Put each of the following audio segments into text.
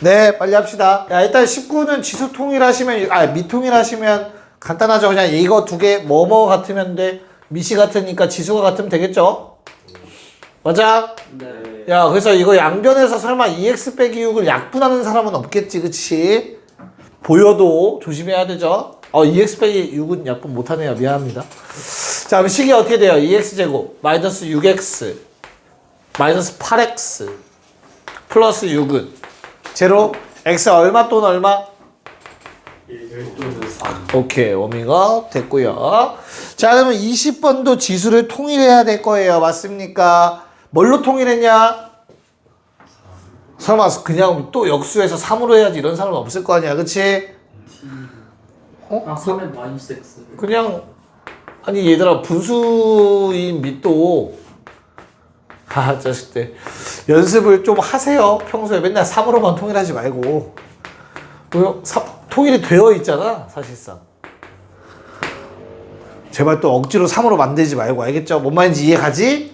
네, 빨리 합시다. 야, 일단 19는 지수 통일하시면, 미통일하시면 간단하죠. 그냥 이거 두 개, 뭐뭐 같으면 돼. 미시 같으니까 지수가 같으면 되겠죠? 맞아? 네. 야, 그래서 이거 양변에서 설마 2x 빼기 6을 약분하는 사람은 없겠지, 그치? 보여도 조심해야 되죠? 2x 빼기 6은 약분 못하네요. 미안합니다. 자, 그럼 식이 어떻게 돼요? 2x제곱, 마이너스 6x, 마이너스 8x, 플러스 6은 제로, x 얼마 또는 얼마? 1 또는 3. 오케이, 워밍업 됐고요. 자, 그러면 20번도 지수를 통일해야 될 거예요. 맞습니까? 뭘로 통일했냐? 설마 그냥 또 역수해서 3으로 해야지 이런 사람은 없을 거 아니야. 그치? 3은 마이너스 x. 그냥 아니 얘들아 분수인 밑도 자식들 연습을 좀 하세요. 평소에 맨날 3으로만 통일하지 말고 통일이 되어 있잖아 사실상. 제발 또 억지로 3으로 만들지 말고 알겠죠? 뭔 말인지 이해 가지?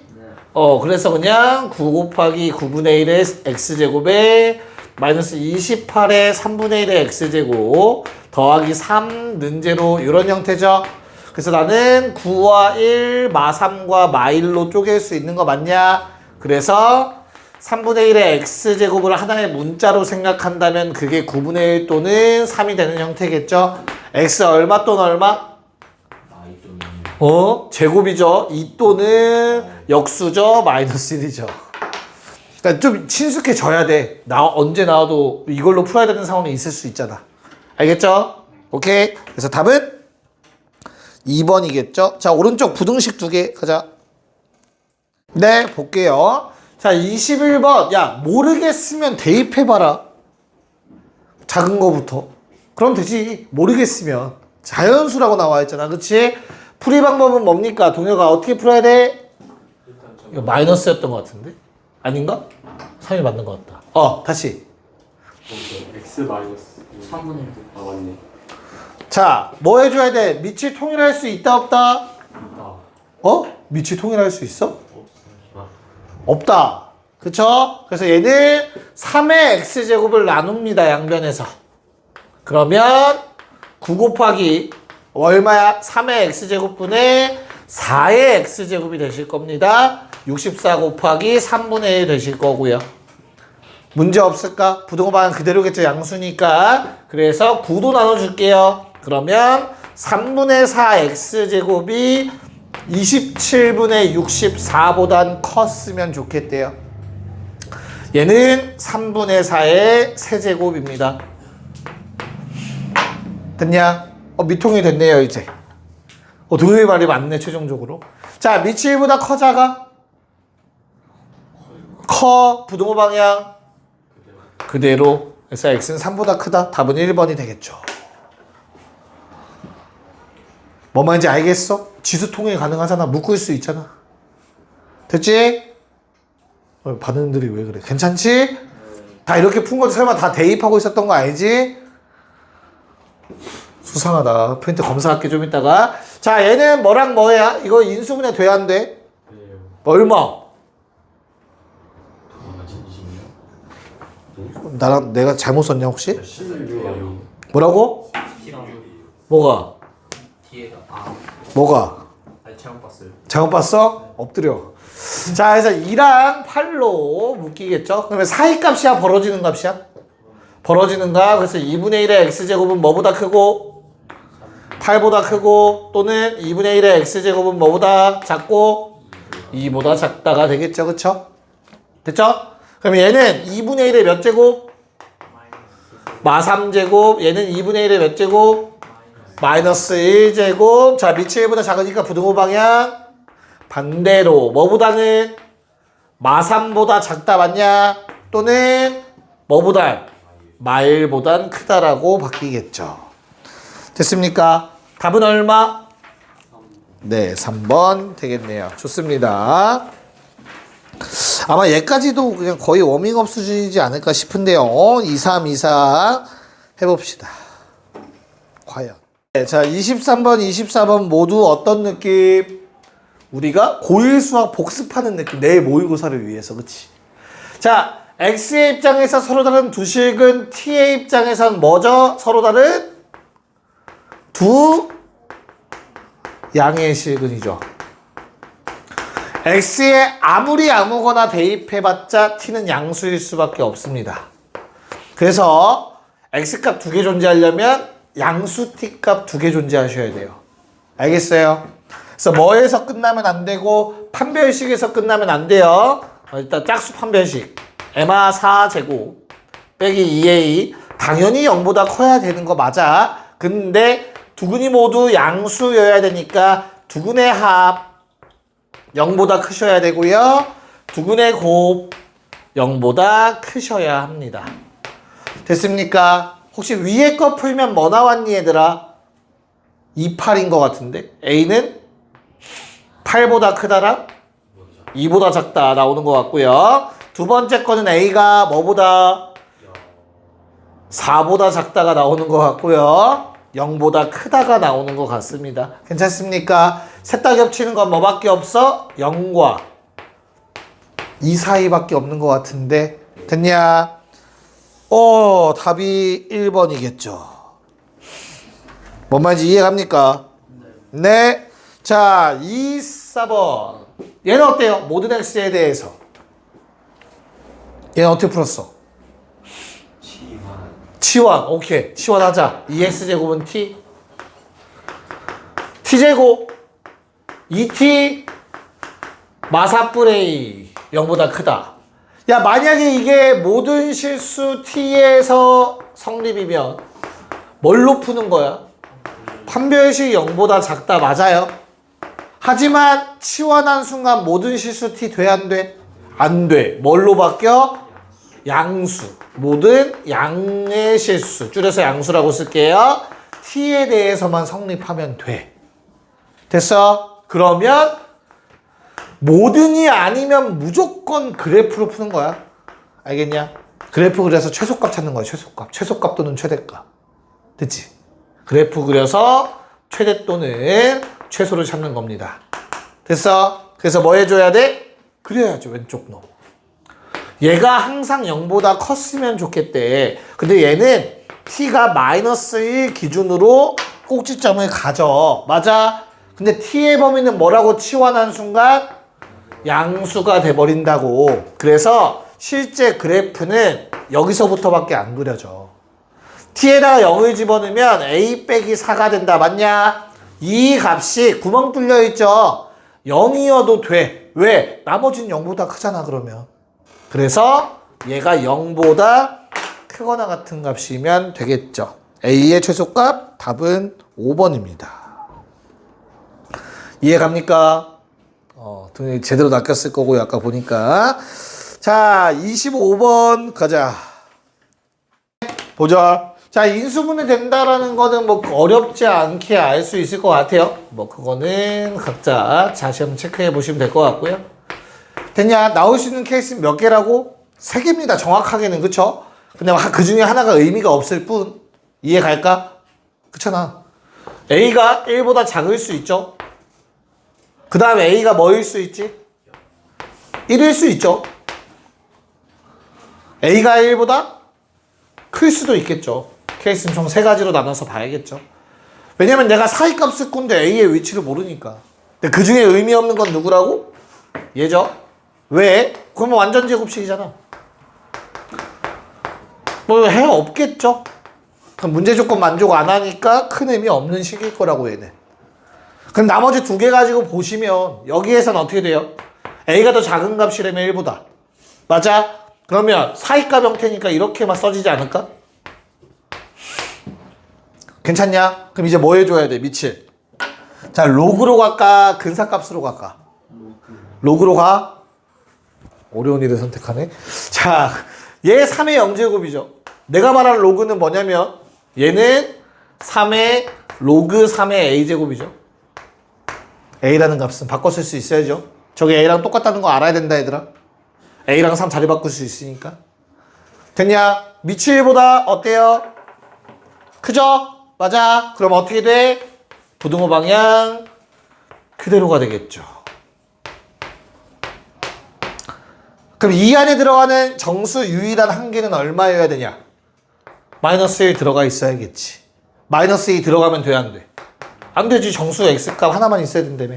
그래서 그냥 9 곱하기 9분의 1의 x제곱에 마이너스 28의 3분의 1의 x제곱 더하기 3 는제로 이런 형태죠. 그래서 나는 9와 1, 마3과 마1로 쪼갤 수 있는 거 맞냐? 그래서 3분의 1의 x제곱을 하나의 문자로 생각한다면 그게 9분의 1 또는 3이 되는 형태겠죠? x 얼마 또는 얼마? 제곱이죠. 2 또는 역수죠. 마이너스 1이죠. 그러니까 좀 친숙해져야 돼. 언제 나와도 이걸로 풀어야 되는 상황이 있을 수 있잖아. 알겠죠? 오케이. 그래서 답은 2번이겠죠? 자, 오른쪽 부등식 2개 가자. 네, 볼게요. 자, 21번. 야, 모르겠으면 대입해봐라. 작은 거부터. 그럼 되지. 모르겠으면. 자연수라고 나와 있잖아. 그치? 풀이 방법은 뭡니까? 동혁아, 어떻게 풀어야 돼? 이거 마이너스였던 것 같은데? 아닌가? 3이 맞는 것 같다. 다시. x 마이너스 3분의 1. 아, 맞네. 자, 뭐 해줘야 돼? 밑이 통일할 수 있다, 없다? 밑이 통일할 수 있어? 없다. 그쵸? 그래서 얘는 3의 x제곱을 나눕니다, 양변에서. 그러면 9 곱하기 얼마야? 3의 x제곱분의 4의 x제곱이 되실 겁니다. 64 곱하기 3분의 1 되실 거고요. 문제 없을까? 부등호 방향 그대로겠죠. 양수니까. 그래서 9도 나눠줄게요. 그러면 3분의 4 x제곱이 27분의 64보단 컸으면 좋겠대요. 얘는 3분의 4의 세제곱입니다. 됐냐? 미통이 됐네요, 이제. 동영이 말이 맞네, 최종적으로. 자, 밑이 1보다 커, 작아? 커, 부등호 방향. 그대로. 그래서 x는 3보다 크다. 답은 1번이 되겠죠. 뭔 말인지 알겠어? 지수 통일 가능하잖아. 묶을 수 있잖아. 됐지? 반응들이 왜 그래? 괜찮지? 다 이렇게 푼 것도 설마 다 대입하고 있었던 거 알지? 수상하다. 프린트 검사할게 좀 이따가. 자, 얘는 뭐랑 뭐야? 이거 인수분해 돼야 안 돼? 얼마? 나랑 내가 잘못 썼냐 혹시? 뭐라고? 뭐가? 뒤에가 뭐가? 잘못 봤어요. 잘못 봤어? 엎드려. 자, 그래서 2랑 8로 묶이겠죠? 그러면 사이 값이야? 벌어지는 값이야? 벌어지는 값. 그래서 2분의 1의 x제곱은 뭐보다 크고? 8보다 크고, 또는 2분의 1의 x제곱은 뭐보다 작고? 2보다 작다가 되겠죠? 그쵸? 됐죠? 그럼 얘는 2분의 1의 몇 제곱? 마 3제곱. 얘는 2분의 1의 몇 제곱? 마이너스 1제곱. 자, 밑이 1보다 작으니까 부등호 방향 반대로. 뭐보다는? 마 3보다 작다 맞냐? 또는 뭐보다? 마 1보단 크다라고 바뀌겠죠. 됐습니까? 답은 얼마? 네, 3번 되겠네요. 좋습니다. 아마 얘까지도 그냥 거의 워밍업 수준이지 않을까 싶은데요. 2, 3, 2, 4 해봅시다. 과연. 네, 자, 23번, 24번 모두 어떤 느낌? 우리가 고1 수학 복습하는 느낌. 내일 모의고사를 위해서. 그치? 자, x의 입장에서 서로 다른 두 식은 t의 입장에선 뭐죠? 서로 다른 두 양의 식은이죠. x에 아무리 아무거나 대입해봤자 t는 양수일 수밖에 없습니다. 그래서 x값 두 개 존재하려면 양수 t값 두 개 존재하셔야 돼요. 알겠어요? 그래서 뭐에서 끝나면 안 되고 판별식에서 끝나면 안 돼요. 일단 짝수 판별식 m아 4제곱 빼기 2a 당연히 0보다 커야 되는 거 맞아. 근데 두근이 모두 양수여야 되니까 두근의 합 0보다 크셔야 되고요. 두근의 곱 0보다 크셔야 합니다. 됐습니까? 혹시 위에 거 풀면 뭐 나왔니 얘들아? 28인 것 같은데 a는 8보다 크다랑 2보다 작다 나오는 것 같고요. 두 번째 거는 a가 뭐보다 4보다 작다가 나오는 것 같고요. 0보다 크다가 나오는 것 같습니다. 괜찮습니까? 셋 다 겹치는 건 뭐밖에 없어? 0과 2 사이밖에 없는 것 같은데 됐냐? 답이 1번이겠죠. 뭔 말인지 이해갑니까? 네. 자, 2, 4번. 얘는 어때요? 모든 x에 대해서. 얘는 어떻게 풀었어? 치환. 오케이. 치환하자. 2x제곱은 t. t제곱. 2t 마사뿔 a 0보다 크다. 야, 만약에 이게 모든 실수 t에서 성립이면 뭘로 푸는 거야? 판별식 0보다 작다 맞아요. 하지만 치환한 순간 모든 실수 t 돼 안 돼? 안 돼. 뭘로 바뀌어? 양수. 모든 양의 실수. 줄여서 양수라고 쓸게요. t에 대해서만 성립하면 돼. 됐어? 그러면 모든이 아니면 무조건 그래프로 푸는 거야. 알겠냐? 그래프 그려서 최소값 찾는 거야. 최소값. 최소값 또는 최대값. 됐지? 그래프 그려서 최대 또는 최소를 찾는 겁니다. 됐어? 그래서 뭐 해줘야 돼? 그려야죠. 왼쪽 놈. 얘가 항상 0보다 컸으면 좋겠대. 근데 얘는 t가 -1 기준으로 꼭지점을 가져. 맞아? 근데 t의 범위는 뭐라고 치환한 순간? 양수가 돼버린다고. 그래서 실제 그래프는 여기서부터밖에 안 그려져. t에다가 0을 집어넣으면 a 빼기 4가 된다. 맞냐? 이 값이 구멍 뚫려 있죠. 0이어도 돼. 왜? 나머지는 0보다 크잖아 그러면. 그래서 얘가 0보다 크거나 같은 값이면 되겠죠. a의 최소값 답은 5번입니다. 이해갑니까? 등이 제대로 낚였을 거고요. 아까 보니까. 자, 25번 가자. 보자. 자, 인수분해 된다라는 거는 뭐 어렵지 않게 알 수 있을 것 같아요. 뭐 그거는 각자 자시 한번 체크해 보시면 될 것 같고요. 됐냐? 나올 수 있는 케이스는 몇 개라고? 3개입니다. 정확하게는. 그쵸? 근데 그 중에 하나가 의미가 없을 뿐. 이해 갈까? 그렇잖아. A가 1보다 작을 수 있죠? 그 다음에 A가 뭐일 수 있지? 1일 수 있죠? A가 1보다 클 수도 있겠죠. 케이스는 총 3가지로 나눠서 봐야겠죠. 왜냐면 내가 사이값을 꾼데 A의 위치를 모르니까. 근데 그 중에 의미 없는 건 누구라고? 얘죠. 왜? 그러면 완전 제곱식이잖아. 뭐 해 없겠죠. 그럼 문제 조건 만족 안 하니까 큰 의미 없는 식일 거라고 얘는. 그럼 나머지 2개 가지고 보시면 여기에선 어떻게 돼요? A가 더 작은 값이라면 1보다. 맞아? 그러면 사이값 형태니까 이렇게만 써지지 않을까? 괜찮냐? 그럼 이제 뭐 해줘야 돼? 미칠. 자, 로그로 갈까? 근사값으로 갈까? 로그로 가? 어려운 일을 선택하네. 자, 얘 3의 0제곱이죠. 내가 말하는 로그는 뭐냐면 얘는 3의 로그 3의 a제곱이죠. a라는 값은 바꿔 쓸 수 있어야죠. 저게 a랑 똑같다는 거 알아야 된다 얘들아. a랑 3 자리 바꿀 수 있으니까. 됐냐? 미칠보다 어때요? 크죠? 맞아. 그럼 어떻게 돼? 부등호 방향 그대로가 되겠죠. 그럼 이 안에 들어가는 정수 유일한 한계는 얼마여야 되냐? 마이너스 1 들어가 있어야겠지. 마이너스 2 들어가면 돼, 안 돼? 안 되지. 정수 x값 하나만 있어야 된다며.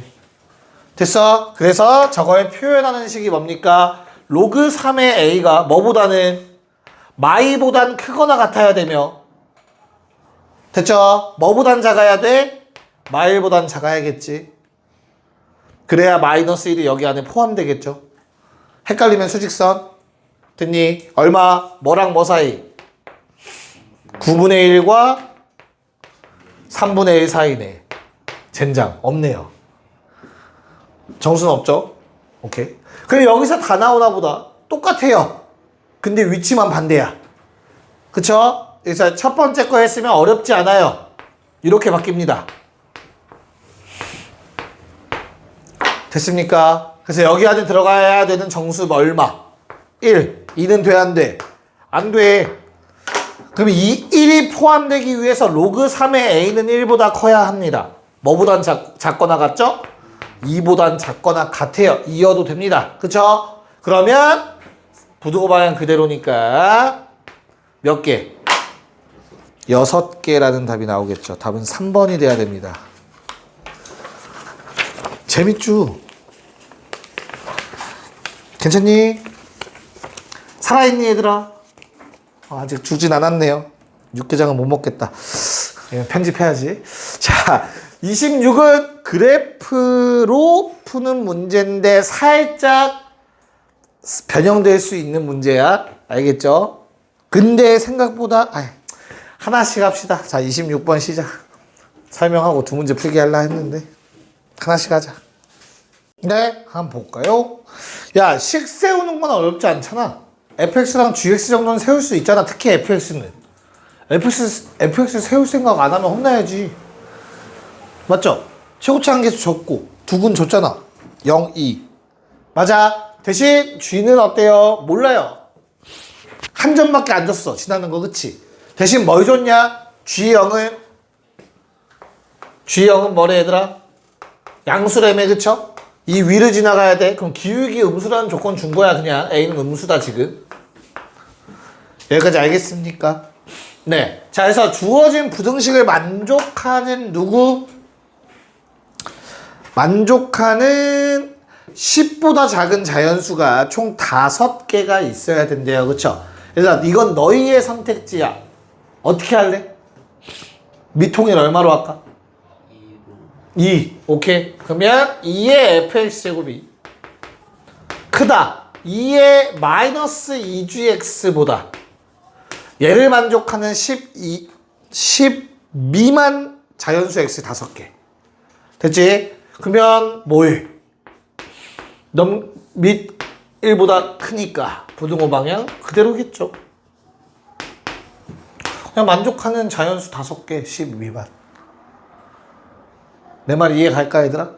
됐어? 그래서 저걸 표현하는 식이 뭡니까? 로그 3의 a가 뭐보다는 마이보단 크거나 같아야 되며, 됐죠? 뭐보단 작아야 돼? 마이보단 작아야겠지. 그래야 마이너스 1이 여기 안에 포함되겠죠. 헷갈리면 수직선. 됐니? 얼마? 뭐랑 뭐 사이? 9분의 1과 3분의 1 사이네. 젠장. 없네요. 정수는 없죠? 오케이. 그럼 여기서 다 나오나 보다. 똑같아요. 근데 위치만 반대야. 그쵸? 그래서 첫 번째 거 했으면 어렵지 않아요. 이렇게 바뀝니다. 됐습니까? 그래서 여기 안에 들어가야 되는 정수 얼마? 1. 2는 돼, 안 돼? 안 돼. 그럼 이 1이 포함되기 위해서 로그 3의 a는 1보다 커야 합니다. 뭐보단 작거나 같죠? 2보단 작거나 같아요. 이어도 됩니다. 그쵸? 그러면 부등호 방향 그대로니까 몇 개? 6개라는 답이 나오겠죠. 답은 3번이 돼야 됩니다. 재밌죠? 괜찮니? 살아있니 얘들아? 아직 주진 않았네요. 육개장은 못 먹겠다. 편집해야지. 자, 26은 그래프로 푸는 문제인데 살짝 변형될 수 있는 문제야. 알겠죠? 근데 생각보다 하나씩 합시다. 자, 26번 시작. 설명하고 두 문제 풀기 하려 했는데 하나씩 하자. 네, 한번 볼까요? 야, 식 세우는 건 어렵지 않잖아. fx랑 gx 정도는 세울 수 있잖아. 특히 fx는. fx 세울 생각 안 하면 혼나야지. 맞죠? 최고치 한계수 줬고 두근 줬잖아. 0, 2. 맞아. 대신 g는 어때요? 몰라요. 한 점밖에 안 줬어. 지나는 거, 그치? 대신 뭘 줬냐? g0은 뭐래 얘들아? 양수라며, 그쵸? 이 위를 지나가야 돼. 그럼 기울기 음수라는 조건 준 거야. 그냥 a는 음수다 지금. 여기까지 알겠습니까? 네. 자, 그래서 주어진 부등식을 만족하는 누구? 만족하는 10보다 작은 자연수가 총 5개가 있어야 된대요. 그쵸? 그래서 이건 너희의 선택지야. 어떻게 할래? 미통일 얼마로 할까? 2. 오케이. 그러면 2의 fx제곱이 크다. 2의 마이너스 2gx보다 얘를 만족하는 10 미만 자연수 x 5개. 됐지? 그러면 뭘? 밑 1보다 크니까 부등호 방향 그대로겠죠. 그냥 만족하는 자연수 5개 10 미만. 내 말 이해 갈까 얘들아?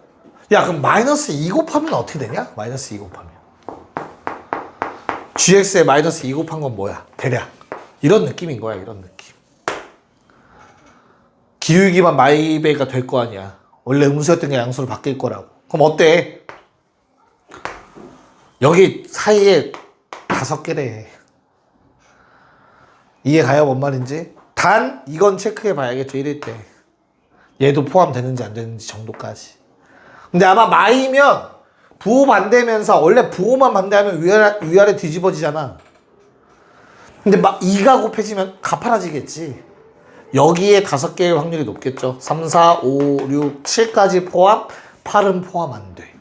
야, 그럼 마이너스 2 곱하면 어떻게 되냐? 마이너스 2 곱하면 gx에 마이너스 2 곱한 건 뭐야? 대략 이런 느낌인 거야. 이런 느낌. 기울기만 마이배가 될 거 아니야. 원래 음수였던 게 양수로 바뀔 거라고. 그럼 어때? 여기 사이에 5개래. 이해가요? 뭔 말인지? 단 이건 체크해 봐야겠죠. 이럴 때 얘도 포함되는지 안 되는지 정도까지. 근데 아마 마이면 부호 반대면서 원래 부호만 반대하면 위아래 뒤집어지잖아. 근데 막 2가 곱해지면 가파라지겠지. 여기에 5개일 확률이 높겠죠. 3, 4, 5, 6, 7까지 포함, 8은 포함 안 돼.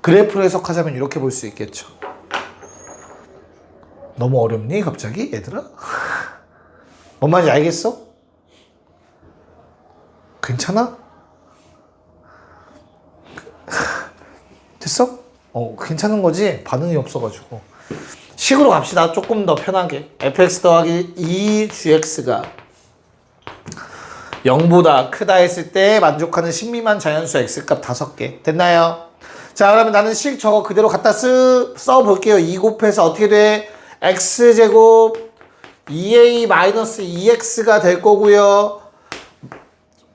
그래프로 해석하자면 이렇게 볼 수 있겠죠. 너무 어렵니 갑자기 얘들아? 뭔 말인지 알겠어? 괜찮아? 됐어? 괜찮은 거지? 반응이 없어가지고. 식으로 갑시다. 조금 더 편하게. fx 더하기 2gx가 0보다 크다 했을 때 만족하는 10미만 자연수 x값 5개. 됐나요? 자, 그러면 나는 식 저거 그대로 갖다 써볼게요. 2 곱해서 어떻게 돼? x제곱 2a-2x가 될 거고요.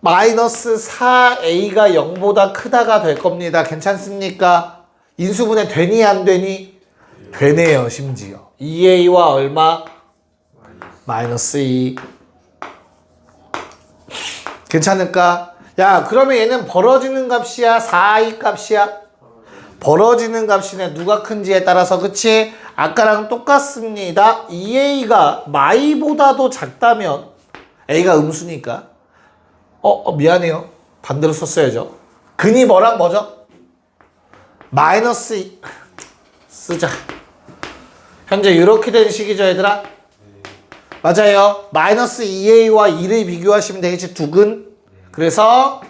마이너스 4a가 0보다 크다가 될 겁니다. 괜찮습니까? 인수분해 되니 안 되니? 되네요, 심지어. 2a와 얼마? 마이너스 2. 괜찮을까? 야, 그러면 얘는 벌어지는 값이야? 4i 값이야? 벌어지는 값이네. 누가 큰지에 따라서. 그치? 아까랑 똑같습니다. 2a가 마이보다도 작다면 a가 음수니까 미안해요. 반대로 썼어야죠. 근이 뭐랑 뭐죠? 마이너스 2. 쓰자. 현재 이렇게 된 식이죠, 얘들아? 맞아요. 마이너스 2a와 2를 비교하시면 되겠지, 두 근. 그래서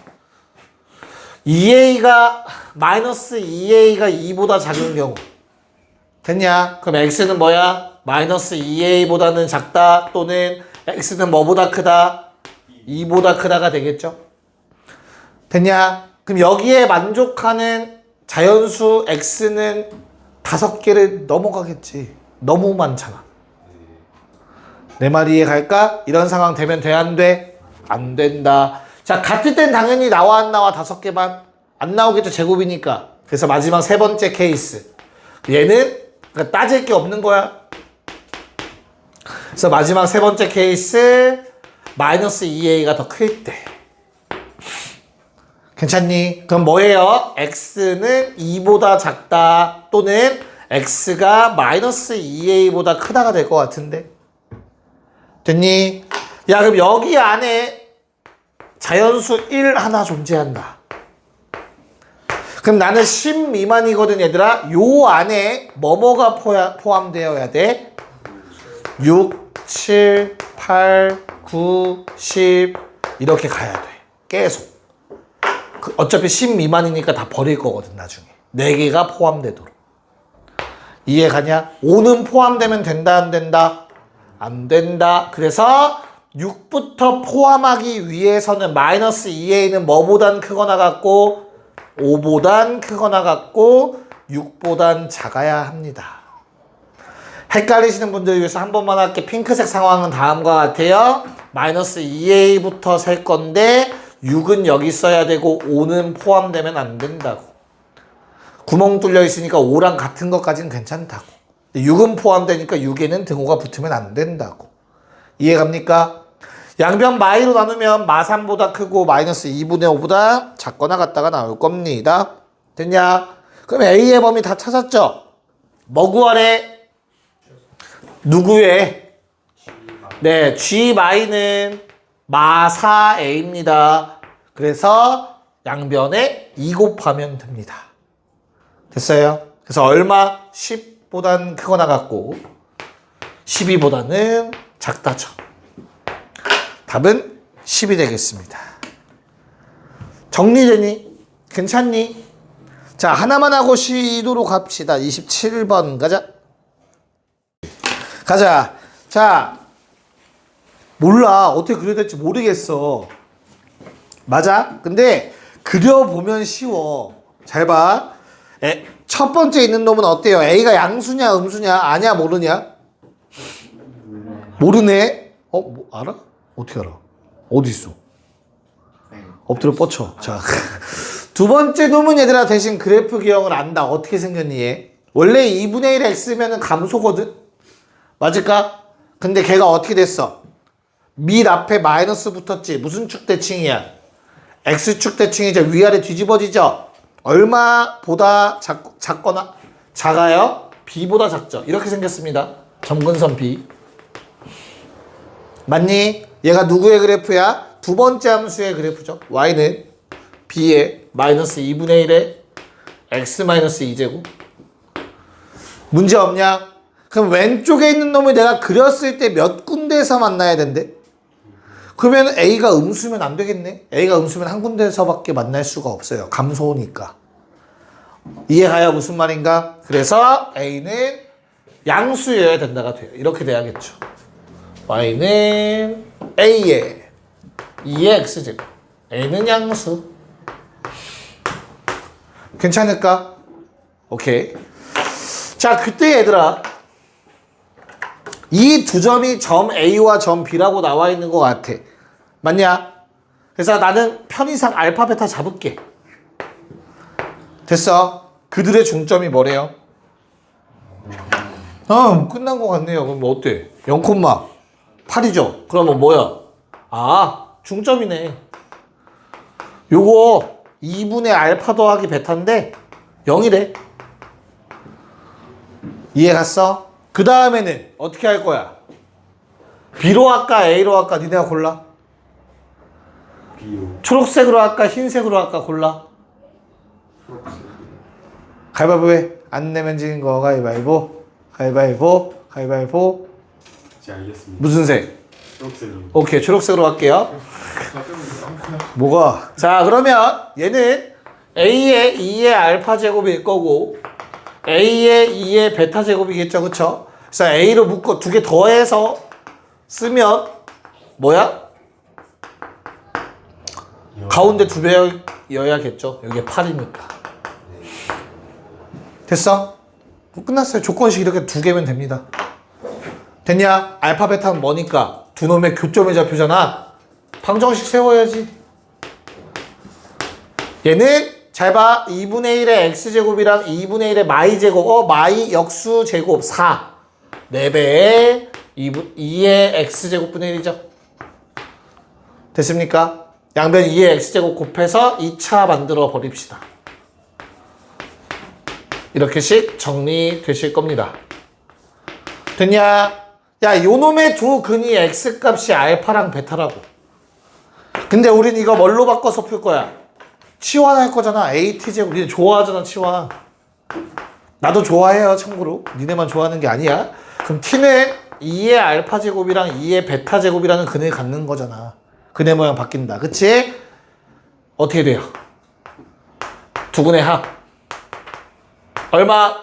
2a가 마이너스 2a가 2보다 작은 경우 됐냐? 그럼 x는 뭐야? 마이너스 2a보다는 작다 또는 x는 뭐보다 크다? 2보다 크다가 되겠죠? 됐냐? 그럼 여기에 만족하는 자연수 x는 5개를 넘어가겠지. 너무 많잖아. 내 말 이해 갈까? 이런 상황 되면 돼, 안 돼? 안 된다. 자, 같을 땐 당연히 나와 안 나와 5개만? 안 나오겠죠, 제곱이니까. 그래서 마지막 세 번째 케이스. 얘는 그러니까 따질 게 없는 거야. 그래서 마지막 세 번째 케이스 마이너스 2a가 더 클 때. 괜찮니? 그럼 뭐예요? x는 2보다 작다 또는 x가 마이너스 2a보다 크다가 될 것 같은데. 됐니? 야, 그럼 여기 안에 자연수 1 하나 존재한다. 그럼 나는 10 미만이거든, 얘들아. 요 안에 뭐뭐가 포함되어야 돼? 6, 7, 8, 9, 10 이렇게 가야 돼. 계속. 어차피 10 미만이니까 다 버릴 거거든, 나중에. 4개가 포함되도록. 이해 가냐? 5는 포함되면 된다, 안 된다? 안 된다. 그래서 6부터 포함하기 위해서는 마이너스 2a는 뭐보단 크거나 같고 5보단 크거나 같고 6보단 작아야 합니다. 헷갈리시는 분들을 위해서 한 번만 할게. 핑크색 상황은 다음과 같아요. 마이너스 2a부터 셀 건데 6은 여기 써야 되고 5는 포함되면 안 된다고. 구멍 뚫려 있으니까 5랑 같은 것까지는 괜찮다고. 6은 포함되니까 6에는 등호가 붙으면 안 된다고. 이해갑니까? 양변 마이로 나누면 마3보다 크고 마이너스 2분의 5보다 작거나 같다가 나올 겁니다. 됐냐? 그럼 A의 범위 다 찾았죠? 뭐 구하래? 누구의? 네, G마이는 마4A입니다. 그래서 양변에 2 곱하면 됩니다. 됐어요? 그래서 얼마? 10보단 크거나 같고 12보다는 작다죠. 답은 10이 되겠습니다. 정리되니? 괜찮니? 자, 하나만 하고 쉬도록 합시다. 27번 가자. 가자. 자, 몰라. 어떻게 그려야 될지 모르겠어. 맞아? 근데 그려보면 쉬워. 잘 봐. 첫 번째 있는 놈은 어때요? A가 양수냐 음수냐 아냐 모르냐? 모르네? 뭐 알아? 어떻게 알아? 어디 있어? 엎드려 뻗쳐. 자, 두 번째 놈은 얘들아 대신 그래프 기형을 안다. 어떻게 생겼니 얘? 원래 2분의 1 x면은 감소거든? 맞을까? 근데 걔가 어떻게 됐어? 밑 앞에 마이너스 붙었지. 무슨 축 대칭이야? x축 대칭이죠. 위아래 뒤집어지죠? 얼마보다 작거나 작아요? b보다 작죠. 이렇게 생겼습니다. 점근선 b. 맞니? 얘가 누구의 그래프야? 두 번째 함수의 그래프죠. y는 b의 마이너스 2분의 1의 x 마이너스 2제곱. 문제 없냐? 그럼 왼쪽에 있는 놈을 내가 그렸을 때 몇 군데에서 만나야 된대? 그러면 a가 음수면 안 되겠네? a가 음수면 한 군데에서밖에 만날 수가 없어요. 감소니까. 이해가요? 무슨 말인가? 그래서 a는 양수여야 된다가 돼요. 이렇게 돼야겠죠. y는 a에 2의 x제곱. a는 양수. 괜찮을까? 오케이. 자, 그때 얘들아 이 두 점이 점 A와 점 B라고 나와 있는 것 같아. 맞냐? 그래서 나는 편의상 알파 베타 잡을게. 됐어. 그들의 중점이 뭐래요? 끝난 것 같네요. 그럼 뭐 어때? 0,8이죠? 그러면 뭐야? 아, 중점이네. 요거 2분의 알파 더하기 베타인데 0이래. 이해 갔어? 그 다음에는 어떻게 할 거야? B로 할까? A로 할까? 니네가 골라. B로. 초록색으로 할까? 흰색으로 할까? 골라. 초록색. 가위바위보 해. 안 내면 지는 거 가위바위보. 가위바위보. 가위바위보. 이제 알겠습니다. 무슨 색? 초록색으로. 오케이, 초록색으로 할게요. 뭐가? 자, 그러면 얘는 A의 2의 알파 제곱일 거고 A의 2의 베타 제곱이겠죠, 그쵸? 그래서 A로 묶고 두 개 더해서 쓰면 뭐야? 가운데 두 배여야겠죠. 여기 8이니까. 됐어? 끝났어요. 조건식 이렇게 두 개면 됩니다. 됐냐? 알파 베타는 뭐니까? 두 놈의 교점의 좌표잖아. 방정식 세워야지. 얘는 잘 봐. 2분의 1의 x제곱이랑 2분의 1의 마이제곱. 마이 역수 제곱 4. 4배에 2의 x제곱분의 1이죠. 됐습니까? 양변 2의 x제곱 곱해서 2차 만들어 버립시다. 이렇게씩 정리되실 겁니다. 됐냐? 야, 요놈의 두 근이 x값이 알파랑 베타라고. 근데 우린 이거 뭘로 바꿔서 풀 거야? 치환할 거잖아. AT제곱. 니네 좋아하잖아, 치환. 나도 좋아해요, 참고로. 니네만 좋아하는 게 아니야. 그럼 T는 2의 알파 제곱이랑 2의 베타 제곱이라는 근을 갖는 거잖아. 근의 모양 바뀐다. 그치? 어떻게 돼요? 두 근의 합. 얼마?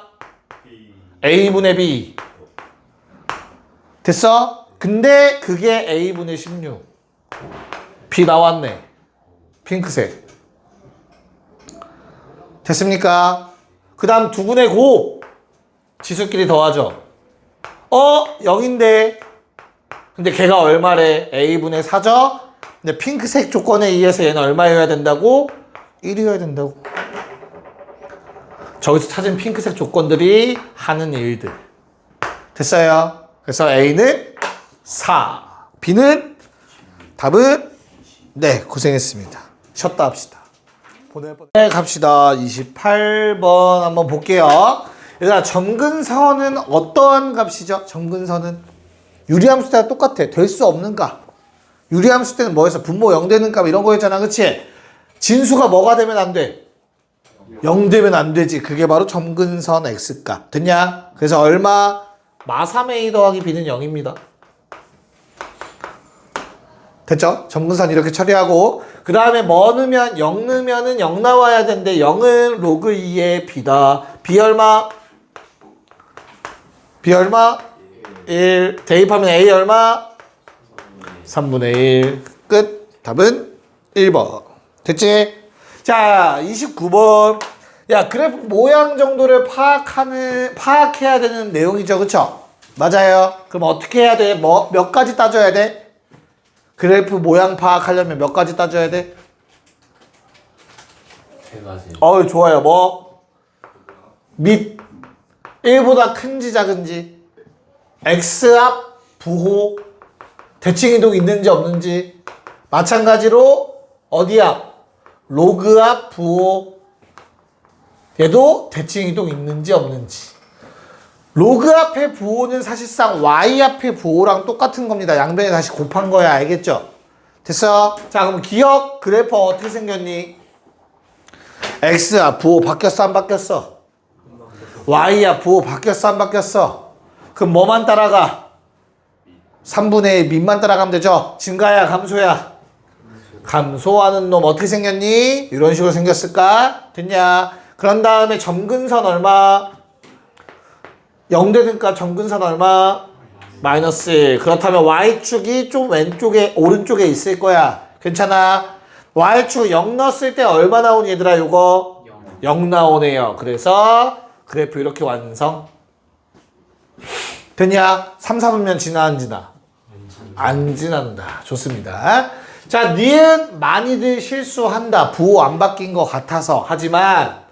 A분의 B. 됐어? 근데 그게 A분의 16. B 나왔네. 핑크색. 됐습니까? 그 다음 두 분의 고. 지수끼리 더하죠. 0인데. 근데 걔가 얼마래? A분의 4죠? 근데 핑크색 조건에 의해서 얘는 얼마여야 된다고? 1이어야 된다고. 저기서 찾은 핑크색 조건들이 하는 일들. 됐어요? 그래서 A는 4. B는 답은 네, 고생했습니다. 쉬었다 합시다. 네, 갑시다. 28번 한번 볼게요. 얘들아, 점근선은 어떠한 값이죠? 점근선은 유리함수 때랑 똑같아. 될 수 없는 값. 유리함수 때는 뭐였어? 분모 0 되는 값 이런 거였잖아. 그치? 진수가 뭐가 되면 안 돼? 0 되면 안 되지. 그게 바로 점근선 x값. 됐냐? 그래서 얼마? 마3a 더하기 b는 0입니다. 됐죠? 점근선 이렇게 처리하고 그 다음에 뭐 넣으면 0 넣으면은 0 나와야 되는데 0은 로그 2의 b다. b 얼마? b 얼마? 1. 대입하면 a 얼마? 3분의 1. 끝. 답은 1번. 됐지? 자, 29번. 야, 그래프 모양 정도를 파악해야 되는 내용이죠. 그쵸? 맞아요. 그럼 어떻게 해야 돼? 몇 가지 따져야 돼? 그래프 모양 파악하려면 몇 가지 따져야 돼? 3가지. 좋아요. 밑 1보다 큰지 작은지, x앞 부호, 대칭이동 있는지 없는지, 마찬가지로 어디 앞? 로그 앞 부호, 얘도 대칭이동 있는지 없는지. 로그 앞의 부호는 사실상 y 앞의 부호랑 똑같은 겁니다. 양변에 다시 곱한 거야. 알겠죠? 됐어? 자, 그럼 기억 그래프 어떻게 생겼니? x 앞 부호 바뀌었어 안 바뀌었어? y 앞 부호 바뀌었어 안 바뀌었어? 그럼 뭐만 따라가? 3분의 1 밑만 따라가면 되죠? 증가야 감소야? 감소하는 놈 어떻게 생겼니? 이런 식으로 생겼을까? 됐냐? 그런 다음에 점근선 얼마? 0 되니까 점근선 얼마? 마이너스 1. 그렇다면 y축이 좀 왼쪽에 오른쪽에 있을 거야. 괜찮아? y축 0 넣었을 때 얼마 나오니 얘들아? 요거 0 나오네요. 그래서 그래프 이렇게 완성. 됐냐? 3, 4분면 지나 안 지나? 안 지난다. 좋습니다. 자, 니은 많이들 실수한다. 부호 안 바뀐 것 같아서. 하지만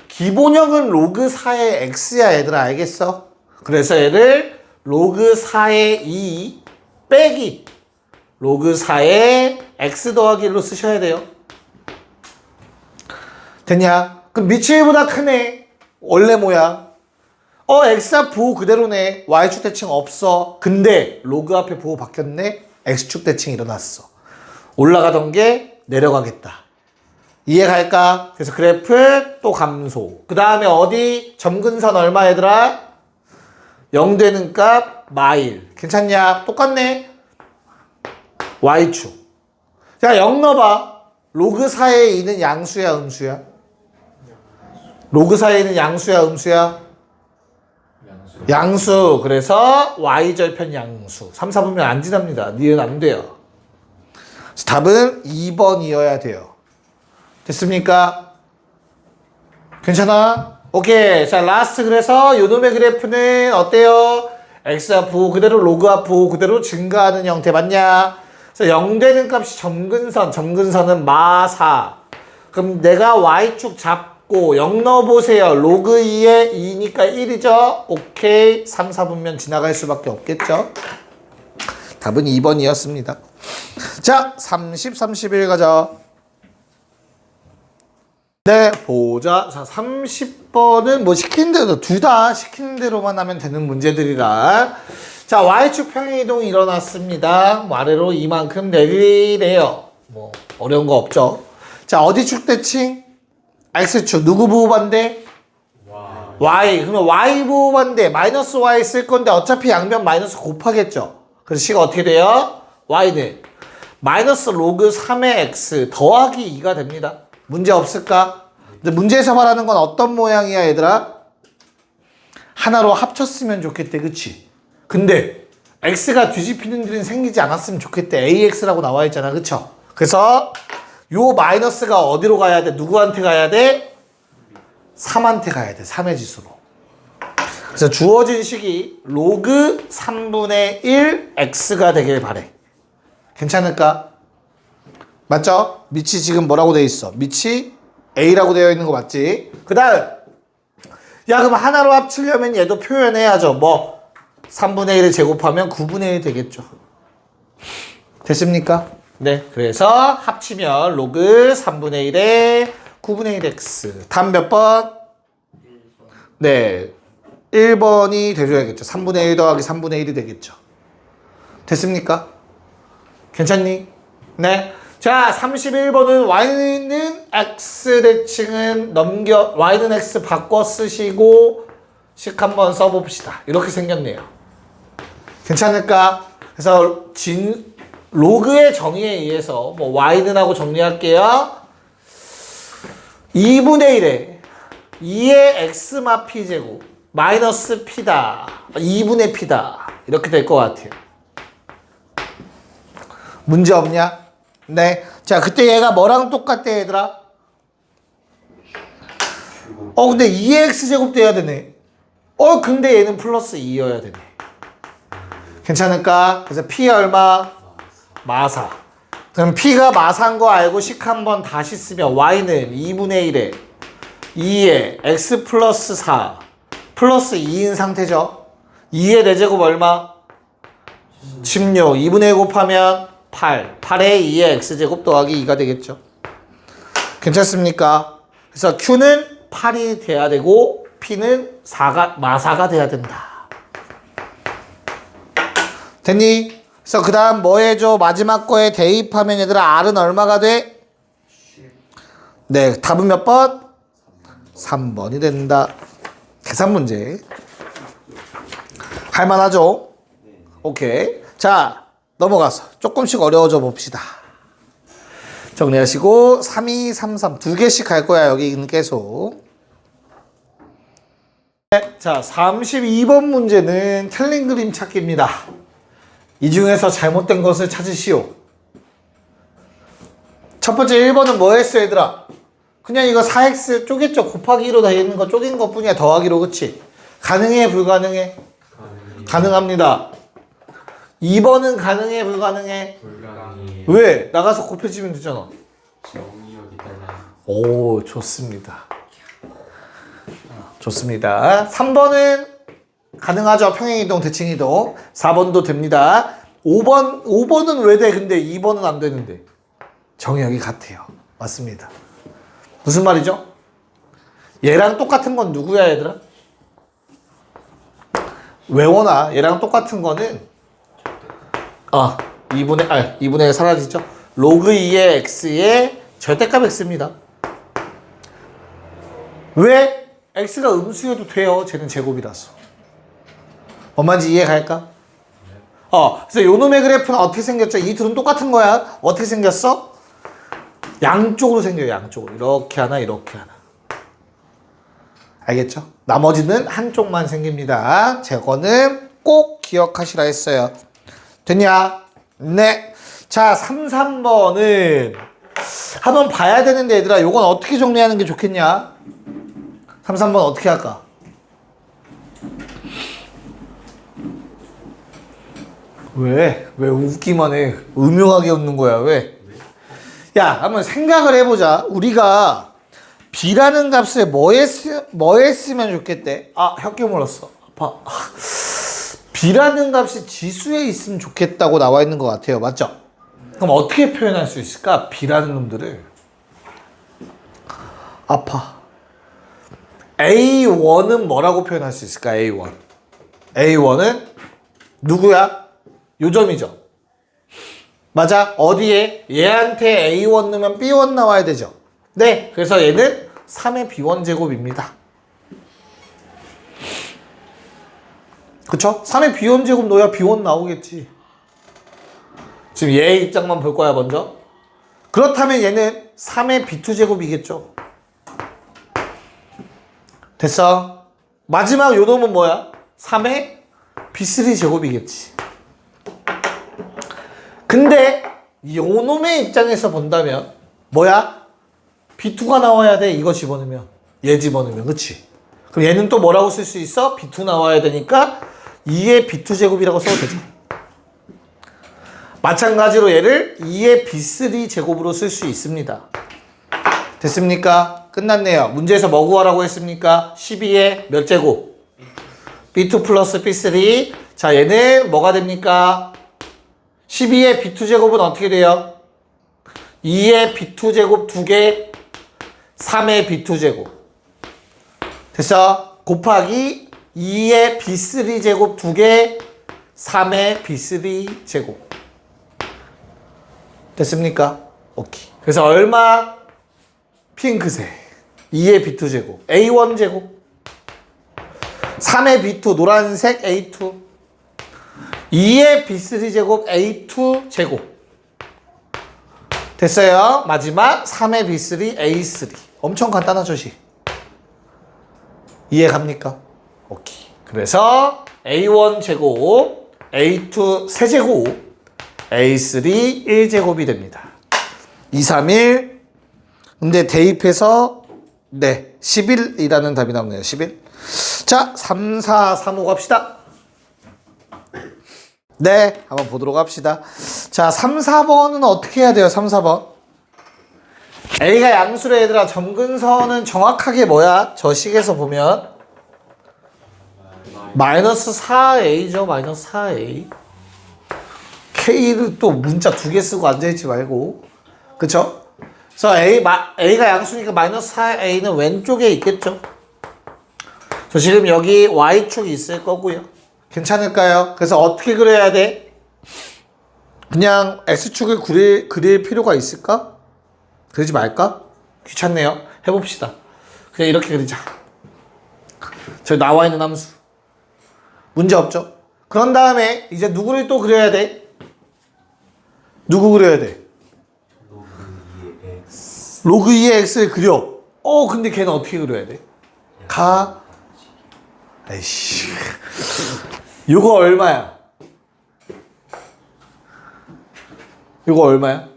기본형은 로그 4의 x야 얘들아. 알겠어? 그래서 얘를 로그 4의 2 빼기 로그 4의 x 더하기 1로 쓰셔야 돼요. 됐냐? 그럼 밑이 1보다 크네. 원래 뭐야? x값 부호 그대로네. y축 대칭 없어. 근데 로그 앞에 부호 바뀌었네. x축 대칭 일어났어. 올라가던 게 내려가겠다. 이해갈까? 그래서 그래프 또 감소. 그 다음에 어디? 점근선 얼마 얘들아? 0 되는 값 마일. 괜찮냐? 똑같네. y축. 자, 0 넣어봐. 로그 4의 2는 양수야, 음수야? 로그 4의 2는 양수야, 음수야? 양수. 그래서 y절편 양수. 3, 4분면 안 지납니다. 니은 안 돼요. 그래서 답은 2번이어야 돼요. 됐습니까? 괜찮아? 오케이. 자, 라스트. 그래서 요놈의 그래프는 어때요? x와 부호 그대로 로그와 부호 그대로 증가하는 형태 맞냐? 그래서 0 되는 값이 점근선. 점근선은 마사. 그럼 내가 y축 잡고 0 넣어보세요. 로그 2에 2니까 1이죠? 오케이. 3, 4분면 지나갈 수밖에 없겠죠? 답은 2번이었습니다. 자, 30, 31 가자. 네, 보자. 자, 30번은 뭐 시키는 대로, 둘 다 시키는 대로만 하면 되는 문제들이라. 자, y축 평행이동이 일어났습니다. 뭐 아래로 이만큼 내리래요. 뭐, 어려운 거 없죠. 자, 어디 축 대칭? x축. 누구 부호 반대? y. 그러면 y 부호 반대. 마이너스 y 쓸 건데 어차피 양변 마이너스 곱하겠죠. 그래서 식이 어떻게 돼요? y는 마이너스 로그 3의 x 더하기 2가 됩니다. 문제 없을까? 근데 문제에서 말하는 건 어떤 모양이야, 얘들아? 하나로 합쳤으면 좋겠대, 그치? 근데 x가 뒤집히는 일은 생기지 않았으면 좋겠대. ax라고 나와 있잖아, 그쵸? 그래서 요 마이너스가 어디로 가야 돼? 누구한테 가야 돼? 3한테 가야 돼, 3의 지수로. 그래서 주어진 식이 로그 3분의 1 x가 되길 바래. 괜찮을까? 맞죠? 밑이 지금 뭐라고 되어 있어? 밑이 a라고 되어 있는 거 맞지? 그 다음 야, 그럼 하나로 합치려면 얘도 표현해야죠. 뭐 3분의 1을 제곱하면 9분의 1 되겠죠. 됐습니까? 네, 그래서 합치면 로그 3분의 1에 9분의 1x. 답 몇 번? 네, 1번이 돼줘야겠죠. 3분의 1 더하기 3분의 1이 되겠죠. 됐습니까? 괜찮니? 네. 자, 31번은 y는 x 대칭은 y는 x 바꿔 쓰시고 식 한번 써봅시다. 이렇게 생겼네요. 괜찮을까? 그래서 로그의 정의에 의해서 뭐 y는 하고 정리할게요. 2분의 1에 2의 x마 p제곱 마이너스 p다. 2분의 p다. 이렇게 될 것 같아요. 문제 없냐? 네. 자, 그때 얘가 뭐랑 똑같대, 얘들아? 근데 2의 x제곱 돼야 되네. 근데 얘는 플러스 2여야 되네. 괜찮을까? 그래서 p 얼마? 마사. 그럼 p가 마사인 거 알고 식 한번 다시 쓰면 y는 2분의 1에 2에 x 플러스 4 플러스 2인 상태죠. 2의 4제곱 얼마? 16. 2분의 1 곱하면 8. 8에 2의 x제곱 더하기 2가 되겠죠. 괜찮습니까? 그래서 q는 8이 돼야 되고 p는 마사가 돼야 된다. 됐니? 그래서 그 다음 뭐 해줘? 마지막 거에 대입하면 얘들아 r은 얼마가 돼? 네, 답은 몇 번? 3번이 된다. 계산 문제. 할만하죠? 오케이. 자, 넘어가서 조금씩 어려워져 봅시다. 정리하시고 3, 2, 3, 3 두 개씩 갈 거야. 여기는 계속. 네, 자, 32번 문제는 틀린 그림 찾기입니다. 이 중에서 잘못된 것을 찾으시오. 첫 번째 1번은 뭐 했어, 얘들아? 그냥 이거 4x 쪼갰죠. 곱하기 2로 되어 있는 거 쪼갠 것 뿐이야. 더하기로, 그치? 가능해, 불가능해? 가능합니다. 2번은 가능해, 불가능해? 불가능해. 왜? 나가서 곱해지면 되잖아. 정의역이 달라. 오, 좋습니다. 좋습니다. 3번은 가능하죠. 평행이동, 대칭이동. 4번도 됩니다. 5번은 왜 돼? 근데 2번은 안 되는데. 정의역이 같아요. 맞습니다. 무슨 말이죠? 얘랑 똑같은 건 누구야, 얘들아? 외워놔. 얘랑 똑같은 거는 2분의 1 사라지죠. 로그 2의 x의 절대값 x입니다. 왜? x가 음수여도 돼요. 쟤는 제곱이라서. 뭔 말인지 이해 갈까? 그래서 요놈의 그래프는 어떻게 생겼죠? 이 둘은 똑같은 거야. 어떻게 생겼어? 양쪽으로 생겨요. 양쪽으로. 이렇게 하나, 이렇게 하나. 알겠죠? 나머지는 한쪽만 생깁니다. 저거는 꼭 기억하시라 했어요. 됐냐? 네. 자, 3번은 한번 봐야 되는데 얘들아, 요건 어떻게 정리하는 게 좋겠냐? 3번 어떻게 할까? 왜 웃기만 해? 음흉하게 웃는 거야, 왜? 야, 한번 생각을 해보자. 우리가 b라는 값을 뭐 했으면 좋겠대? 혀깨 물었어. 아파. b라는 값이 지수에 있으면 좋겠다고 나와 있는 것 같아요. 맞죠? 그럼 어떻게 표현할 수 있을까? b라는 놈들을. 아파. A1은 뭐라고 표현할 수 있을까? A1. A1은 누구야? 요점이죠. 맞아? 어디에? 얘한테 A1 넣으면 B1 나와야 되죠. 네. 그래서 얘는 3의 B1 제곱입니다. 그쵸? 3의 B1 제곱 넣어야 B1 나오겠지. 지금 얘 입장만 볼 거야, 먼저. 그렇다면 얘는 3의 B2 제곱이겠죠. 됐어? 마지막 요 놈은 뭐야? 3의 B3 제곱이겠지. 근데 요 놈의 입장에서 본다면 뭐야? B2가 나와야 돼. 이거 집어넣으면. 얘 집어넣으면. 그치? 그럼 얘는 또 뭐라고 쓸 수 있어? B2 나와야 되니까 2의 B2 제곱이라고 써도 되죠. 마찬가지로 얘를 2의 B3 제곱으로 쓸 수 있습니다. 됐습니까? 끝났네요. 문제에서 뭐 구하라고 했습니까? 12의 몇 제곱? B2 플러스 B3. 자, 얘는 뭐가 됩니까? 12의 B2 제곱은 어떻게 돼요? 2의 B2 제곱 2개, 3의 B2 제곱. 됐어? 곱하기 2의 B3 제곱 2개, 3의 B3 제곱. 됐습니까? 오케이. 그래서 얼마? 핑크색. 2의 B2 제곱. A1 제곱. 3의 B2 노란색 A2. 2의 B3 제곱 A2 제곱. 됐어요. 마지막 3의 B3 A3. 엄청 간단하죠, 시. 이해 갑니까? 오케이. 그래서 A1 제곱, A2 세제곱, A3 1제곱이 됩니다. 2, 3, 1. 근데 대입해서 11이라는 답이 나오네요. 11. 자, 3, 4, 3, 5 갑시다. 네, 한번 보도록 합시다. 자, 3, 4번은 어떻게 해야 돼요? 3, 4번. A가 양수래 얘들아. 점근선은 정확하게 뭐야? 저 식에서 보면 마이너스 4A죠. 마이너스 4A. K를 또 문자 2개 쓰고 앉아있지 말고. 그쵸? 그래서 A가 양수니까 마이너스 4A는 왼쪽에 있겠죠. 저 지금 여기 Y축이 있을 거고요. 괜찮을까요? 그래서 어떻게 그려야 돼? 그냥 X축을 그릴 필요가 있을까? 그리지 말까? 귀찮네요. 해봅시다. 그냥 이렇게 그리자. 저기 나와 있는 함수. 문제 없죠? 그런 다음에 이제 누구를 또 그려야 돼? 누구 그려야 돼? 로그 2의 x를 그려. 근데 걔는 어떻게 그려야 돼? 에이씨. 이거 얼마야? 이거 얼마야?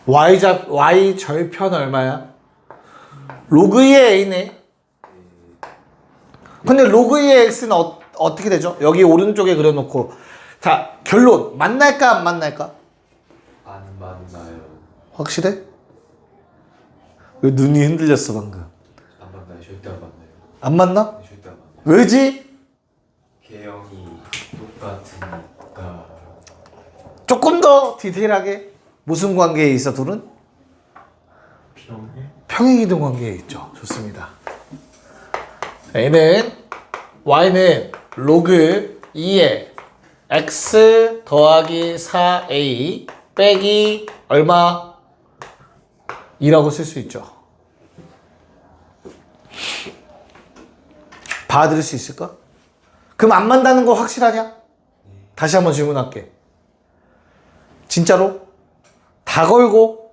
y 절편 얼마야? 로그 2의 a네. 근데 로그 2의 x는 어떻게 되죠? 여기 오른쪽에 그려놓고. 자, 결론. 만날까 안 만날까? 안 만나요. 확실해? 왜 눈이 흔들렸어 방금? 안 만나요. 절대 안 만나요. 안 만나? 절대 왜지? 개형이 똑같으니까. 조금 더 디테일하게 무슨 관계에 있어 둘은? 평행? 평행이동 관계에 있죠. 좋습니다. A는 Y는 로그 2에 X 더하기 4A 빼기 얼마? 2라고 쓸 수 있죠. 받아들일 수 있을까? 그럼 안 만다는 거 확실하냐? 다시 한번 질문할게. 진짜로? 다 걸고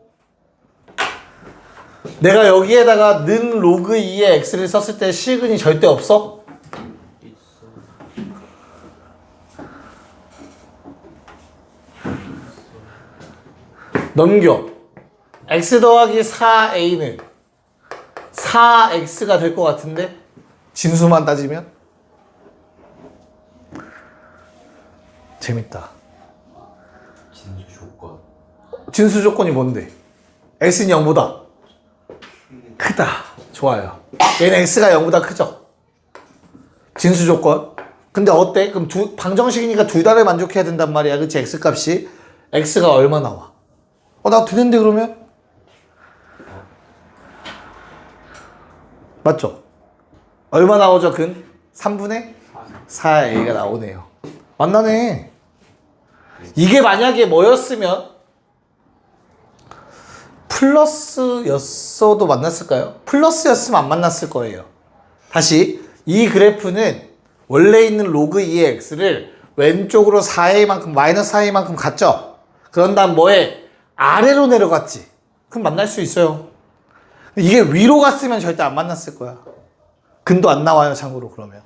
내가 여기에다가 는 로그 2의 x를 썼을 때 실근이 절대 없어? 넘겨. x 더하기 4a는 4x가 될 것 같은데 진수만 따지면? 재밌다. 진수 조건. 진수 조건이 뭔데? x는 0보다 크다. 좋아요. 얘는 x가 0보다 크죠? 진수 조건. 근데 어때? 그럼 방정식이니까 둘 다를 만족해야 된단 말이야. 그치? x 값이. x가 얼마 나와? 나 되는데 그러면? 맞죠? 얼마 나오죠? 근? 3분의 4a가 나오네요. 만나네. 이게 만약에 뭐였으면 플러스였어도 만났을까요? 플러스였으면 안 만났을 거예요. 다시 이 그래프는 원래 있는 로그 2의 x를 왼쪽으로 4a만큼 마이너스 4a만큼 갔죠? 그런 다음 뭐에? 아래로 내려갔지. 그럼 만날 수 있어요. 이게 위로 갔으면 절대 안 만났을 거야. 근도 안 나와요, 참고로. 그러면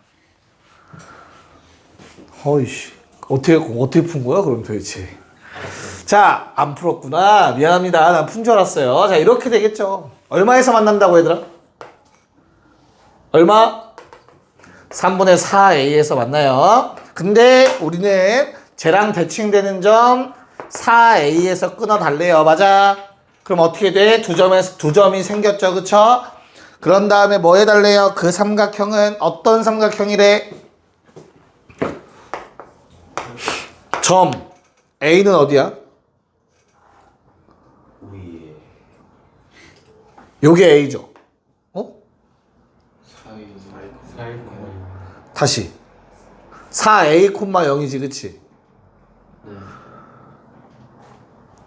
어이씨 어떻게 푼 거야 그럼 도대체? 자, 안 풀었구나. 미안합니다. 난 푼 줄 알았어요. 자, 이렇게 되겠죠. 얼마에서 만난다고 얘들아? 얼마? 3분의 4a에서 만나요. 근데 우리는 쟤랑 대칭되는 점 4a에서 끊어 달래요. 맞아? 그럼 어떻게 돼? 두 점이 생겼죠. 그쵸? 그런 다음에 뭐 해달래요? 그 삼각형은 어떤 삼각형이래? 점 A는 어디야? 위에 요게 A죠. 사이 다시 4A, 0이지 그치?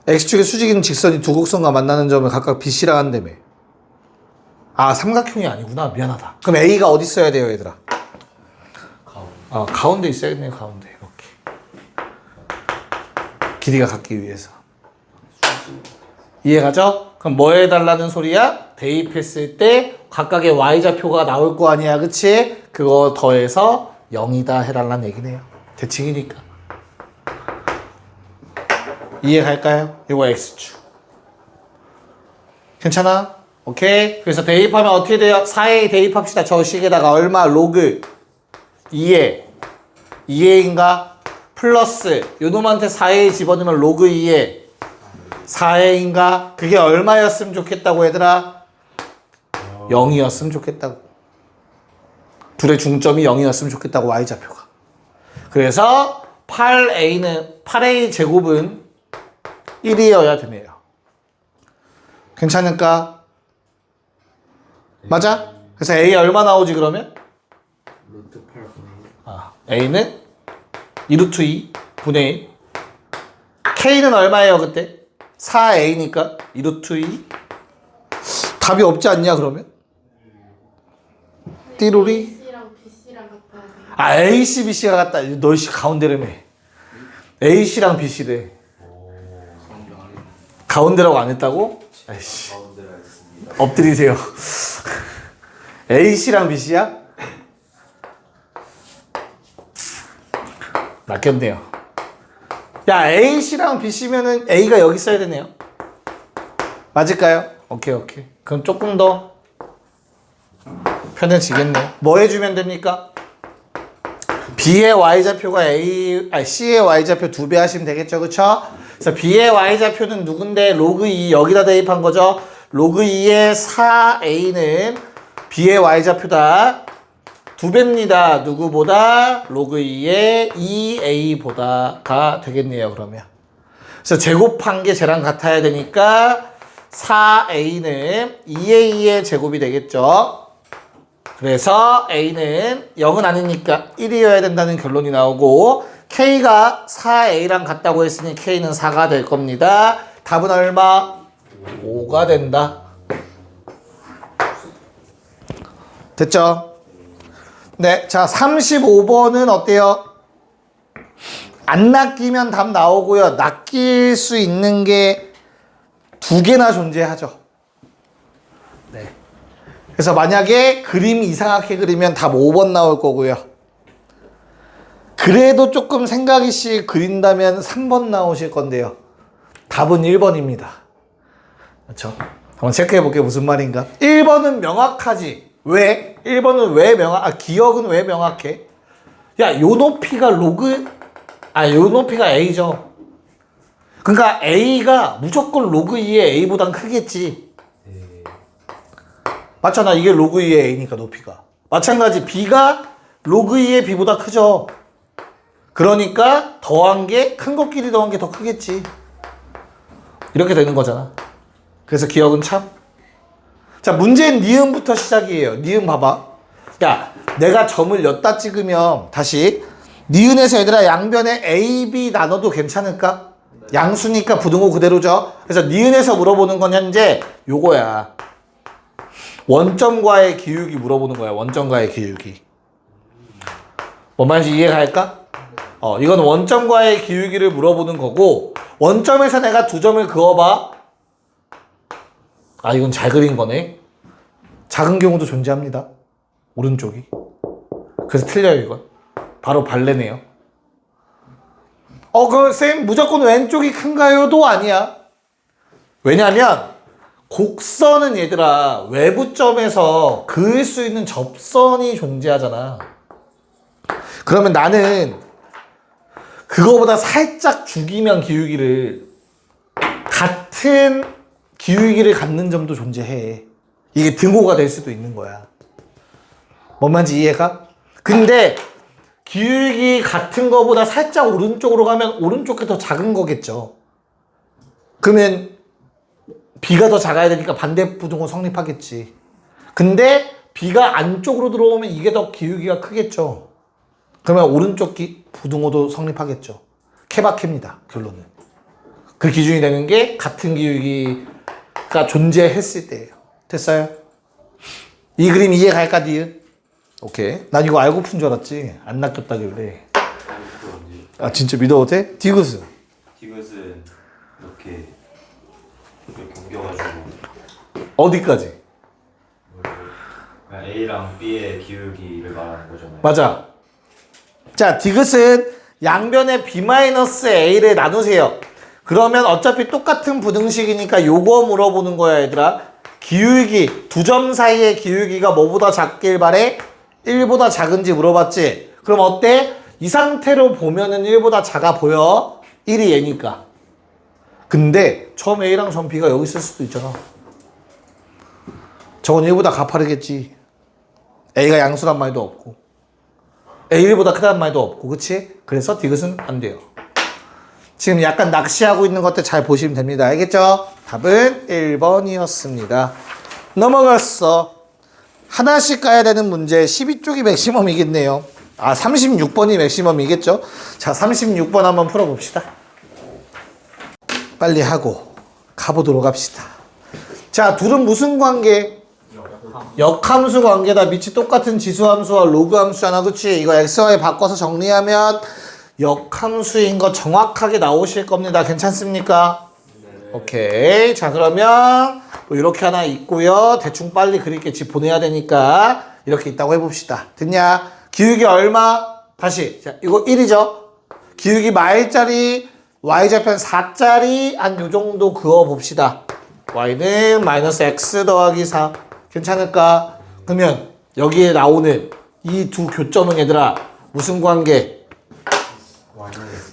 X축의 수직인 직선이 두 곡선과 만나는 점을 각각 BC랑 한다며. 아, 삼각형이 아니구나. 미안하다. 그럼 A가 어디 있어야 돼요 얘들아? 가운데 있어야겠네요. 가운데 이렇게 길이가 같기 위해서. 이해가죠? 그럼 뭐 해달라는 소리야? 대입했을 때 각각의 y좌표가 나올 거 아니야. 그치? 그거 더해서 0이다 해달라는 얘기네요. 대칭이니까. 이해 갈까요? 이거 x축. 괜찮아? 오케이. 그래서 대입하면 어떻게 돼요? 4a 대입합시다. 저 식에다가 얼마? 로그 2a인가? 플러스 요놈한테 4a 집어넣으면 로그 2에 4a인가? 그게 얼마였으면 좋겠다고 얘들아? 0이었으면 좋겠다고. 둘의 중점이 0이었으면 좋겠다고 y좌표가. 그래서 8a 제곱은 1이어야 되네요. 괜찮을까? 맞아? 그래서 a 얼마 나오지 그러면? 루트 8분의 a는 2루트 2 분의 1. k는 얼마예요 그때? 4a니까 2루트 2. 답이 없지 않냐 그러면? 띠로리? A씨랑 B씨랑 같아야 돼. AC, BC가 같다. 너 가운데라며. AC랑 BC래. 가운데라고 안 했다고? 아이씨. 가운데라 했습니다. 엎드리세요. AC랑 BC야? 낚였네요. 야, AC랑 BC면은 A가 여기 있어야 되네요. 맞을까요? 오케이. 그럼 조금 더 편해지겠네. 뭐 해주면 됩니까? B의 Y좌표가 C의 Y좌표 2배 하시면 되겠죠. 그쵸? 그래서 B의 Y좌표는 누군데? 로그 2 여기다 대입한 거죠. 로그 2의 4A는 B의 Y좌표다. 2배입니다. 누구보다? 로그 2의 2a보다가 되겠네요. 그러면. 그래서 제곱한 게 쟤랑 같아야 되니까 4a는 2a의 제곱이 되겠죠. 그래서 a는 0은 아니니까 1이어야 된다는 결론이 나오고 k가 4a랑 같다고 했으니 k는 4가 될 겁니다. 답은 얼마? 5가 된다. 됐죠? 네, 자 35번은 어때요? 안 낚이면 답 나오고요. 낚일 수 있는 게 2개나 존재하죠. 네. 그래서 만약에 그림 이상하게 그리면 답 5번 나올 거고요. 그래도 조금 생각이씩 그린다면 3번 나오실 건데요. 답은 1번입니다. 그렇죠? 한번 체크해 볼게요. 무슨 말인가? 1번은 명확하지. 왜? 1번은 왜 기억은 왜 명확해? 야, 요 높이가 요 높이가 A죠. 그러니까 A가 무조건 로그 2의 A보단 크겠지. 맞잖아. 이게 로그 2의 A니까 높이가. 마찬가지 B가 로그 2의 B보다 크죠. 그러니까 더한 게 큰 것끼리 더한 게 더 크겠지. 이렇게 되는 거잖아. 그래서 기억은 참. 자, 문제는 니은부터 시작이에요. 니은 봐봐. 야, 내가 점을 엿다 찍으면 다시 니은에서 얘들아 양변에 A, B 나눠도 괜찮을까? 양수니까 부등호 그대로죠. 그래서 니은에서 물어보는 건 현재 요거야. 원점과의 기울기 물어보는 거야. 원점과의 기울기. 뭔 말인지 이해갈까? 이건 원점과의 기울기를 물어보는 거고 원점에서 내가 2점을 그어봐. 이건 잘 그린 거네. 작은 경우도 존재합니다. 오른쪽이. 그래서 틀려요, 이건. 바로 발레네요. 그럼 쌤 무조건 왼쪽이 큰가요?도 아니야. 왜냐면 곡선은 얘들아 외부점에서 그을 수 있는 접선이 존재하잖아. 그러면 나는 그거보다 살짝 죽이면 기울기를 같은 기울기를 갖는 점도 존재해. 이게 등호가 될 수도 있는 거야. 뭔 말인지 이해가? 근데 기울기 같은 거보다 살짝 오른쪽으로 가면 오른쪽이 더 작은 거겠죠. 그러면 B가 더 작아야 되니까 반대 부등호 성립하겠지. 근데 B가 안쪽으로 들어오면 이게 더 기울기가 크겠죠. 그러면 오른쪽 부등호도 성립하겠죠. 케바케입니다. 결론은. 그 기준이 되는 게 같은 기울기가 존재했을 때예요. 됐어요? 이 그림 이해 갈까, 니은? 오케이. 난 이거 알고 푼 줄 알았지. 안 낚였다길래. 진짜 믿어도 돼? 디귿은? 디귿은 이렇게 옮겨가지고 어디까지? 그냥 A랑 B의 기울기를 말하는 거잖아요. 맞아. 자, 디귿은 양변에 B-A를 나누세요. 그러면 어차피 똑같은 부등식이니까 요거 물어보는 거야, 얘들아. 기울기, 2점 사이의 기울기가 뭐보다 작길 바래? 1보다 작은지 물어봤지? 그럼 어때? 이 상태로 보면은 1보다 작아 보여? 1이 얘니까. 근데 처음 A랑 처음 B가 여기 있을 수도 있잖아. 저건 1보다 가파르겠지. A가 양수란 말도 없고 A 1보다 크다는 말도 없고, 그치? 그래서 디귿은 안 돼요. 지금 약간 낚시하고 있는 것들 잘 보시면 됩니다. 알겠죠? 답은 1번이었습니다. 넘어갔어. 하나씩 가야 되는 문제. 12쪽이 맥시멈이겠네요. 36번이 맥시멈이겠죠? 자, 36번 한번 풀어봅시다. 빨리 하고 가보도록 합시다. 자, 둘은 무슨 관계? 역함수 관계다. 밑이 똑같은 지수함수와 로그함수잖아. 그치? 이거 XY 바꿔서 정리하면 역함수인 거 정확하게 나오실 겁니다. 괜찮습니까? 오케이. 자, 그러면 이렇게 하나 있고요. 대충 빨리 그릴게 보내야 되니까 이렇게 있다고 해봅시다. 됐냐? 기울기 얼마? 다시. 자, 이거 1이죠? 기울기 마일짜리, y좌편 4짜리 한 요 정도 그어봅시다. y는 마이너스 x 더하기 4. 괜찮을까? 그러면 여기에 나오는 이 두 교점은 얘들아 무슨 관계?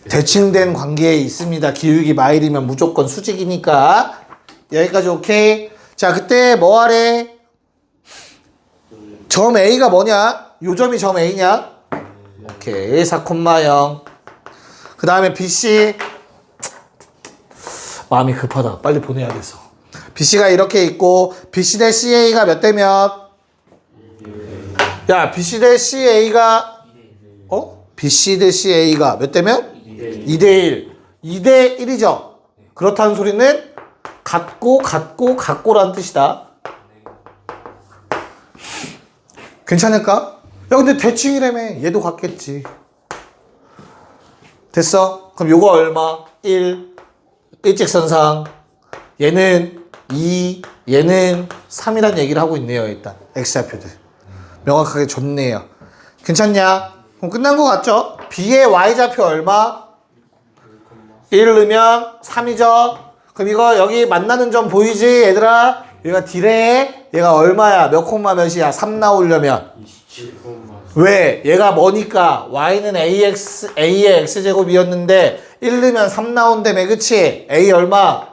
대칭된 관계에 있습니다. 기울기 마일이면 무조건 수직이니까. 여기까지 오케이? 자, 그때 뭐 하래? 점 A가 뭐냐? 요점이 점 A냐? 오케이 4,0. 그 다음에 BC 마음이 급하다. 빨리 보내야겠어. BC가 이렇게 있고 BC 대 CA가 몇 대 몇? 야 BC 대 CA가 BC 대 CA가 몇 대 몇? 2대 1. 2대 1이죠. 그렇다는 소리는 같고라는 뜻이다. 괜찮을까? 야 근데 대칭이라며. 얘도 같겠지. 됐어? 그럼 요거 얼마? 1 일직선상. 얘는 2 얘는 3이란 얘기를 하고 있네요. 일단 X좌표들 명확하게 줬네요. 괜찮냐? 그럼 끝난 거 같죠? B의 Y좌표 얼마? 1 넣으면 3이죠? 그럼 이거 여기 만나는 점 보이지 얘들아? 얘가 D래. 얘가 얼마야? 몇 콤마 몇이야? 3 나오려면 27콤마. 왜? 얘가 뭐니까? Y는 A의 X제곱이었는데 1 넣으면 3 나온다며. 그치? A 얼마?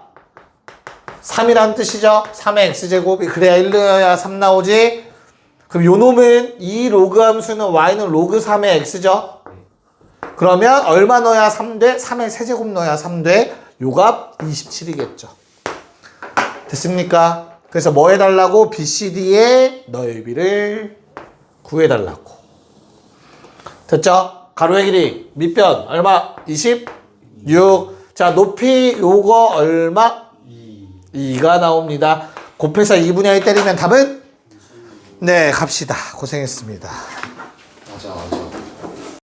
3이란 뜻이죠? 3의 X제곱이 그래야 1 넣어야 3 나오지? 그럼 요 놈은 이 로그 함수는 Y는 로그 3의 X죠? 그러면 얼마 넣어야 3돼? 3의 세제곱 넣어야 3돼? 요 값 27이겠죠. 됐습니까? 그래서 뭐 해달라고? BCD의 넓이를 구해달라고. 됐죠? 가로의 길이 밑변 얼마? 26. 자 높이 요거 얼마? 2가 나옵니다. 곱해서 2분의 1 때리면 답은? 네 갑시다. 고생했습니다. 맞아.